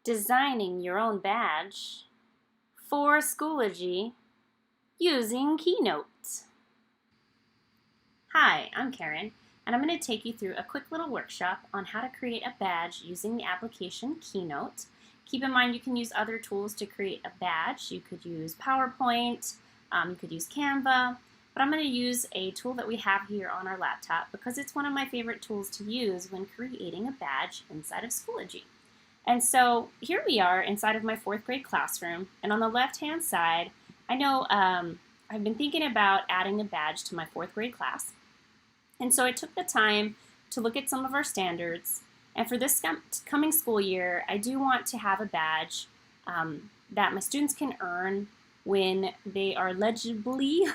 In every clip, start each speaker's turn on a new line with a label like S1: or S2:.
S1: Designing your own badge for Schoology using Keynote. Hi, I'm Karen, and I'm going to take you through a quick little workshop on how to create a badge using the application Keynote. Keep in mind you can use other tools to create a badge. You could use PowerPoint, you could use Canva, but I'm going to use a tool that we have here on our laptop because it's one of my favorite tools to use when creating a badge inside of Schoology. And so here we are inside of my 4th grade classroom, and on the left-hand side, I know I've been thinking about adding a badge to my 4th grade class. And so I took the time to look at some of our standards, and for this coming school year, I do want to have a badge that my students can earn when they are legibly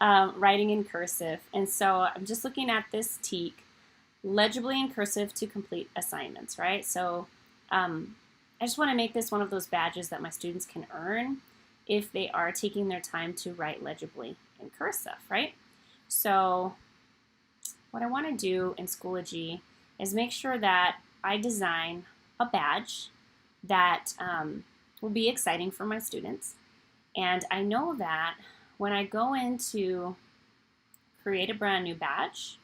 S1: writing in cursive. And so I'm just looking at this teak, legibly in cursive to complete assignments, right? So I just want to make this one of those badges that my students can earn if they are taking their time to write legibly in cursive, right? So what I want to do in Schoology is make sure that I design a badge that will be exciting for my students. And I know that when I go in to create a brand new badge,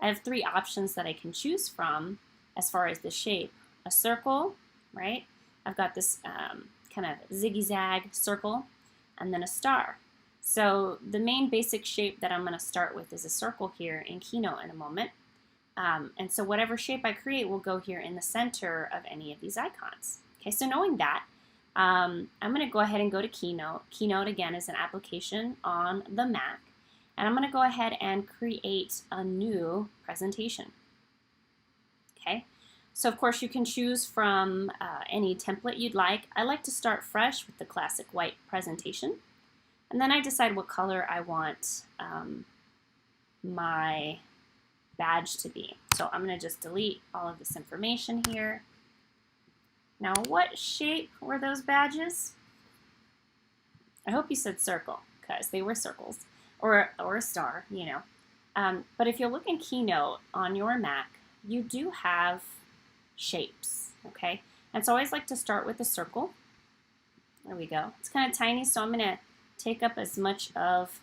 S1: I have 3 options that I can choose from as far as the shape. A circle, right? I've got this kind of zigzag circle, and then a star. So the main basic shape that I'm going to start with is a circle here in Keynote in a moment. And so whatever shape I create will go here in the center of any of these icons. Okay, so knowing that, I'm going to go ahead and go to Keynote. Keynote, again, is an application on the Mac. And I'm going to go ahead and create a new presentation. Okay, so of course you can choose from any template you'd like. I like to start fresh with the classic white presentation. And then I decide what color I want my badge to be. So I'm going to just delete all of this information here. Now, what shape were those badges? I hope you said circle, because they were circles. Or a star, you know. But if you look in Keynote on your Mac, you do have shapes, okay? And so I always like to start with a circle. There we go. It's kind of tiny, so I'm going to take up as much of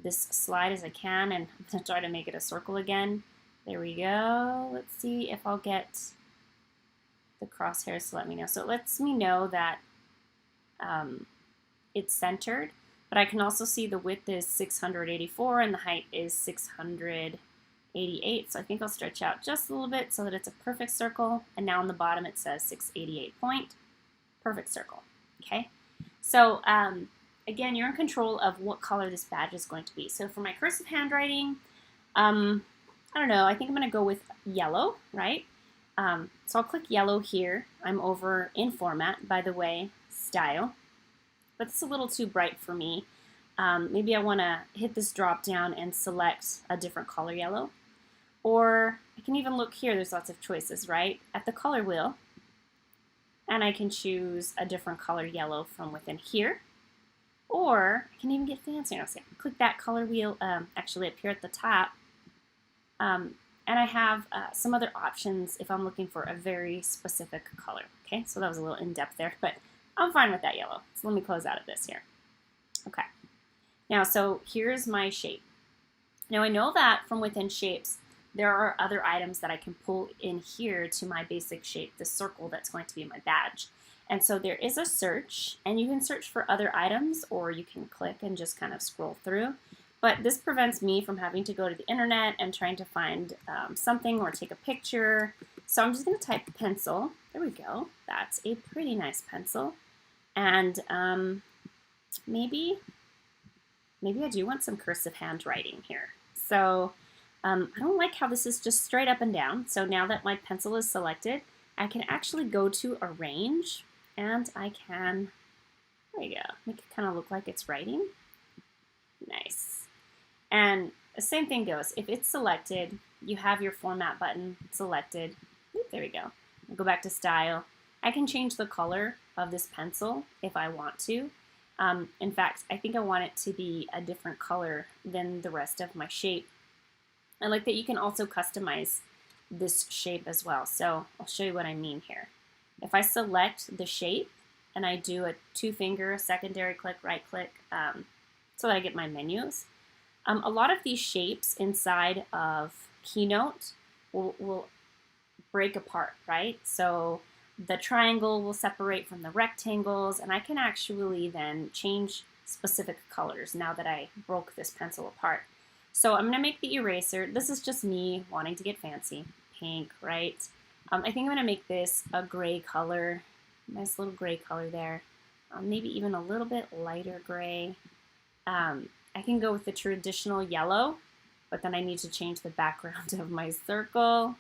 S1: this slide as I can, and I'm going to try to make it a circle again. There we go. Let's see if I'll get the crosshairs to let me know. So it lets me know that it's centered. But I can also see the width is 684 and the height is 688. So I think I'll stretch out just a little bit so that it's a perfect circle. And now on the bottom it says 688 point. Perfect circle. Okay. So again, you're in control of what color this badge is going to be. So for my cursive handwriting, I don't know. I think I'm going to go with yellow, right? So I'll click yellow here. I'm over in format, by the way, style. But it's a little too bright for me. Maybe I want to hit this drop down and select a different color yellow. Or I can even look here, there's lots of choices, right? At the color wheel, and I can choose a different color yellow from within here. Or I can even get fancier. So I can click that color wheel actually up here at the top. And I have some other options if I'm looking for a very specific color. Okay, so that was a little in-depth there, but I'm fine with that yellow. So let me close out of this here. Okay. Now, so here's my shape. Now I know that from within shapes, there are other items that I can pull in here to my basic shape, the circle that's going to be my badge. And so there is a search, and you can search for other items, or you can click and just kind of scroll through. But this prevents me from having to go to the internet and trying to find something or take a picture. So I'm just going to type pencil. There we go. That's a pretty nice pencil. And maybe I do want some cursive handwriting here. So I don't like how this is just straight up and down. So now that my pencil is selected, I can actually go to arrange, and I can, there you go, make it kind of look like it's writing. Nice. And the same thing goes. If it's selected, you have your format button selected. Oop, there we go. I'll go back to style. I can change the color of this pencil if I want to. In fact, I think I want it to be a different color than the rest of my shape. I like that you can also customize this shape as well. So I'll show you what I mean here. If I select the shape and I do a 2-finger secondary click, right click, so that I get my menus, a lot of these shapes inside of Keynote will break apart, right? So the triangle will separate from the rectangles, and I can actually then change specific colors now that I broke this pencil apart. So I'm going to make the eraser. This is just me wanting to get fancy. Pink, right? I think I'm going to make this a gray color. Nice little gray color there. Maybe even a little bit lighter gray. I can go with the traditional yellow, but then I need to change the background of my circle.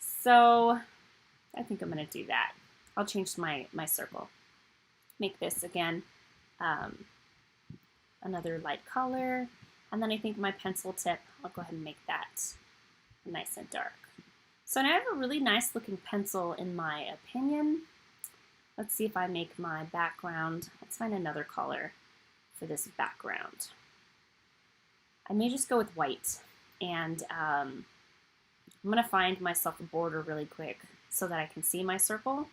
S1: So I think I'm going to do that. I'll change my circle. Make this again another light color. And then I think my pencil tip, I'll go ahead and make that nice and dark. So now I have a really nice looking pencil in my opinion. Let's see if I make my background. Let's find another color for this background. I may just go with white, and I'm going to find myself a border really quick so that I can see my circle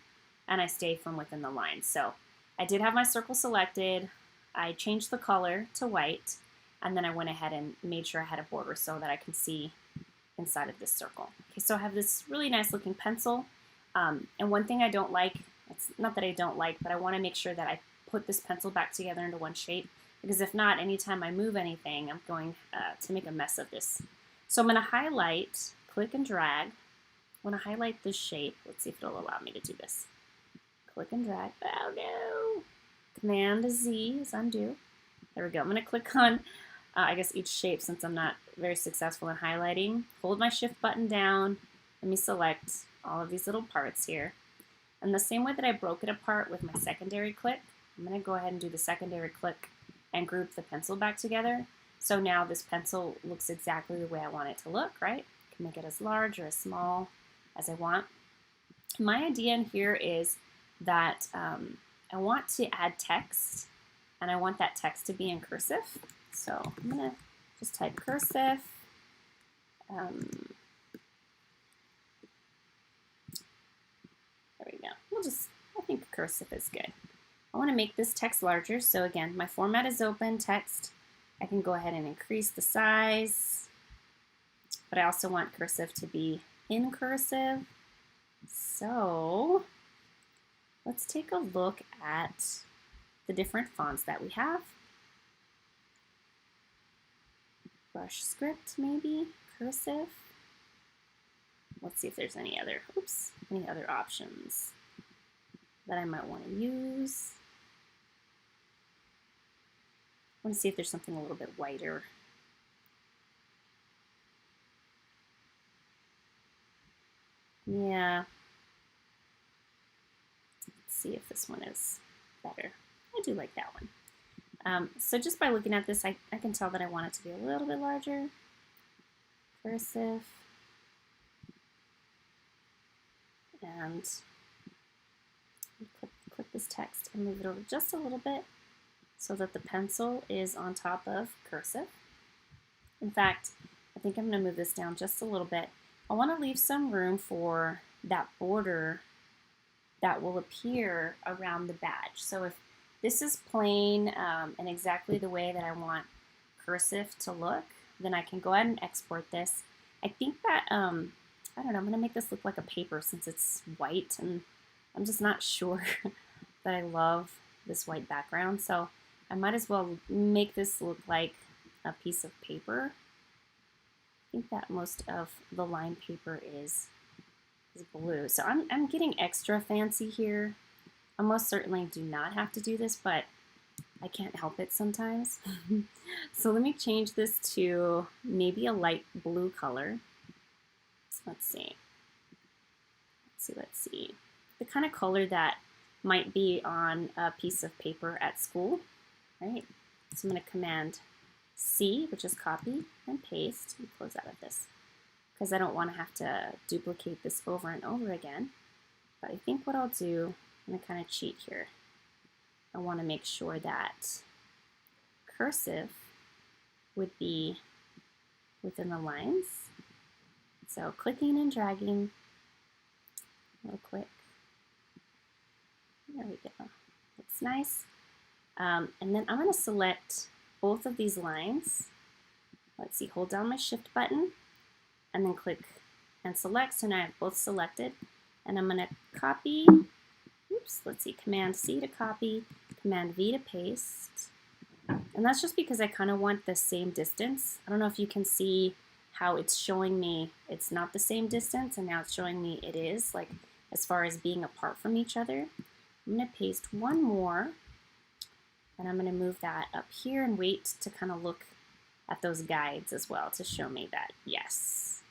S1: and I stay from within the line. So I did have my circle selected. I changed the color to white, and then I went ahead and made sure I had a border so that I can see inside of this circle. Okay, so I have this really nice looking pencil, and one thing I don't like, it's not that I don't like, but I want to make sure that I put this pencil back together into one shape, because if not, anytime I move anything, I'm going to make a mess of this. So I'm going to highlight, click and drag. I want to highlight this shape. Let's see if it'll allow me to do this. Click and drag. Oh no! Command Z is undo. There we go. I'm going to click on, I guess, each shape since I'm not very successful in highlighting. Hold my shift button down. Let me select all of these little parts here. And the same way that I broke it apart with my secondary click, I'm going to go ahead and do the secondary click and group the pencil back together. So now this pencil looks exactly the way I want it to look, right? I can make it as large or as small as I want. My idea in here is that I want to add text, and I want that text to be in cursive. So I'm going to just type cursive. There we go. I think cursive is good. I want to make this text larger. So again, my format is open, text. I can go ahead and increase the size, but I also want cursive to be in cursive. So let's take a look at the different fonts that we have. Brush script, maybe, cursive. Let's see if there's any other options that I might want to use. I want to see if there's something a little bit whiter. Yeah. Let's see if this one is better. I do like that one. So just by looking at this, I can tell that I want it to be a little bit larger. Cursive. And click this text and move it over just a little bit so that the pencil is on top of cursive. In fact, I think I'm going to move this down just a little bit. I want to leave some room for that border that will appear around the badge. So if this is plain and exactly the way that I want cursive to look, then I can go ahead and export this. I think that, I don't know, I'm going to make this look like a paper since it's white, and I'm just not sure that I love this white background. So I might as well make this look like a piece of paper. I think that most of the lined paper is blue. So I'm getting extra fancy here. I most certainly do not have to do this, but I can't help it sometimes. So let me change this to maybe a light blue color. Let's see. Let's see. The kind of color that might be on a piece of paper at school, right? So I'm going to Command C, which is copy and paste, and close out of this, because I don't want to have to duplicate this over and over again. But I think what I'll do, I'm going to kind of cheat here. I want to make sure that cursive would be within the lines. So clicking and dragging real quick. There we go. Looks nice. And then I'm going to select both of these lines. Let's see, hold down my shift button and then click and select. So now I have both selected. And I'm going to copy, oops, let's see, Command C to copy, Command V to paste. And that's just because I kind of want the same distance. I don't know if you can see how it's showing me it's not the same distance, and now it's showing me it is, like as far as being apart from each other. I'm going to paste one more, and I'm going to move that up here and wait to kind of look at those guides as well to show me that, yes.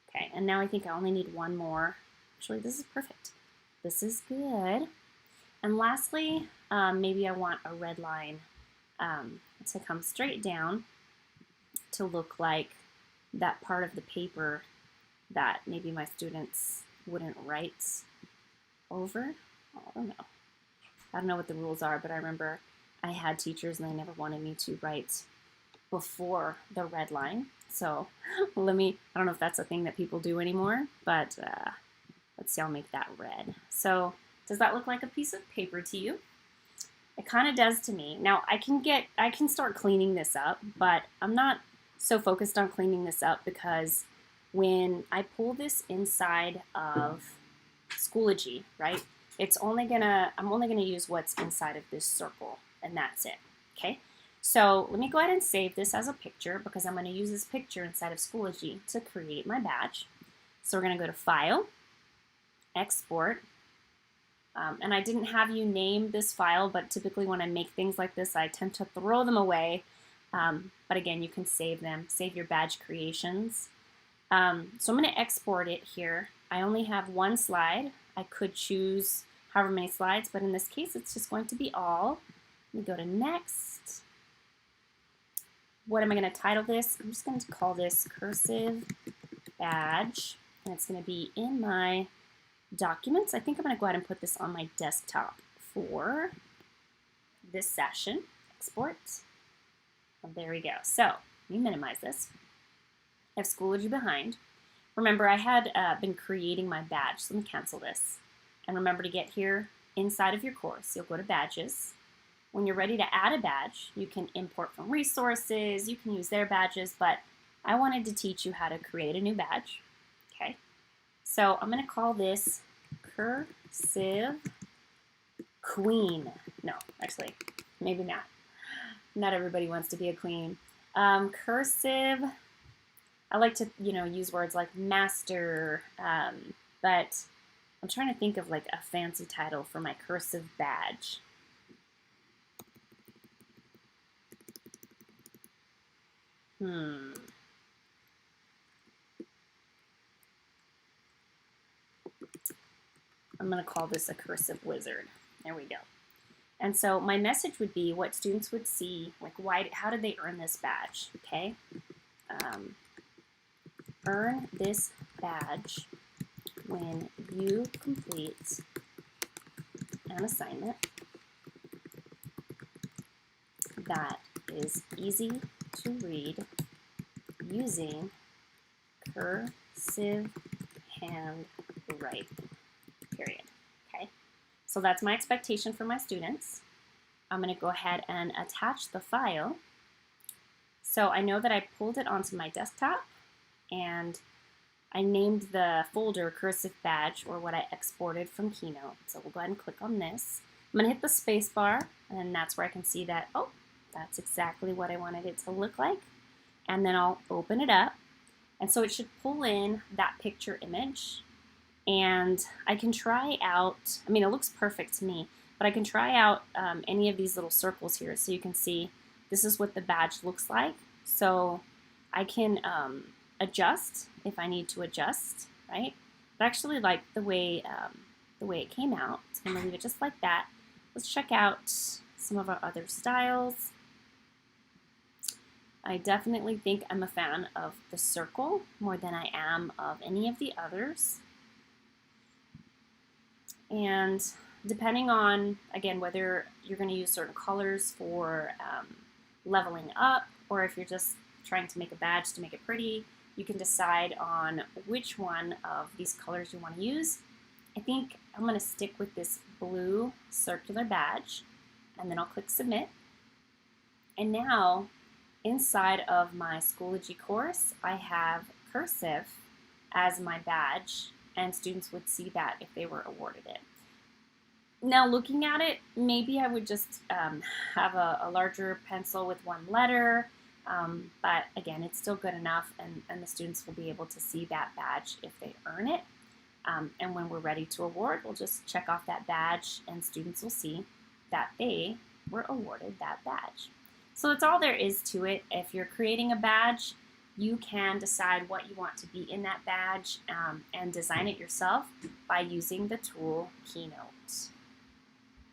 S1: Okay, and now I think I only need one more. Actually, this is perfect. This is good. And lastly, maybe I want a red line to come straight down to look like that part of the paper that maybe my students wouldn't write over. I don't know. I don't know what the rules are, but I remember I had teachers and they never wanted me to write before the red line. So I don't know if that's a thing that people do anymore, but let's see, I'll make that red. So does that look like a piece of paper to you? It kind of does to me. Now I can start cleaning this up, but I'm not so focused on cleaning this up because when I pull this inside of Schoology, right, I'm only gonna use what's inside of this circle, and that's it, okay? So let me go ahead and save this as a picture because I'm gonna use this picture inside of Schoology to create my badge. So we're gonna go to File, Export, and I didn't have you name this file, but typically when I make things like this, I tend to throw them away. But again, you can save them, save your badge creations. So I'm going to export it here. I only have one slide. I could choose however many slides, but in this case, it's just going to be all. Let me go to Next. What am I going to title this? I'm just going to call this Cursive Badge, and it's going to be in my documents. I think I'm going to go ahead and put this on my desktop for this session. Export. Well, there we go. So let me minimize this. I have Schoology behind. Remember, I had been creating my badge, so let me cancel this. And remember to get here inside of your course. You'll go to Badges. When you're ready to add a badge, you can import from resources, you can use their badges, but I wanted to teach you how to create a new badge. Okay. So I'm going to call this Cursive Queen. No, actually, maybe not. Not everybody wants to be a queen. Cursive, I like to, use words like master, but I'm trying to think of like a fancy title for my cursive badge. I'm going to call this a cursive wizard. There we go. And so my message would be what students would see, like how did they earn this badge, okay? Earn this badge when you complete an assignment that is easy to read using cursive handwriting, period. Okay, so that's my expectation for my students. I'm going to go ahead and attach the file. So I know that I pulled it onto my desktop and I named the folder Cursive Badge, or what I exported from Keynote. So we'll go ahead and click on this. I'm going to hit the space bar, and then that's where I can see that, oh, that's exactly what I wanted it to look like. And then I'll open it up. And so it should pull in that picture image. And I can try out, I mean, it looks perfect to me, but I can try out any of these little circles here so you can see this is what the badge looks like. So I can adjust if I need to adjust, right? But I actually like the way it came out. So I'm going to leave it just like that. Let's check out some of our other styles. I definitely think I'm a fan of the circle more than I am of any of the others. And depending on, again, whether you're going to use certain colors for leveling up, or if you're just trying to make a badge to make it pretty, You can decide on which one of these colors you want to use. I think I'm going to stick with this blue circular badge, and then I'll click Submit. And now, inside of my Schoology course, I have cursive as my badge, and students would see that if they were awarded it. Now, looking at it, maybe I would just have a larger pencil with one letter, but again, it's still good enough, and the students will be able to see that badge if they earn it. And when we're ready to award, we'll just check off that badge, and students will see that they were awarded that badge. So that's all there is to it. If you're creating a badge, you can decide what you want to be in that badge and design it yourself by using the tool Keynote.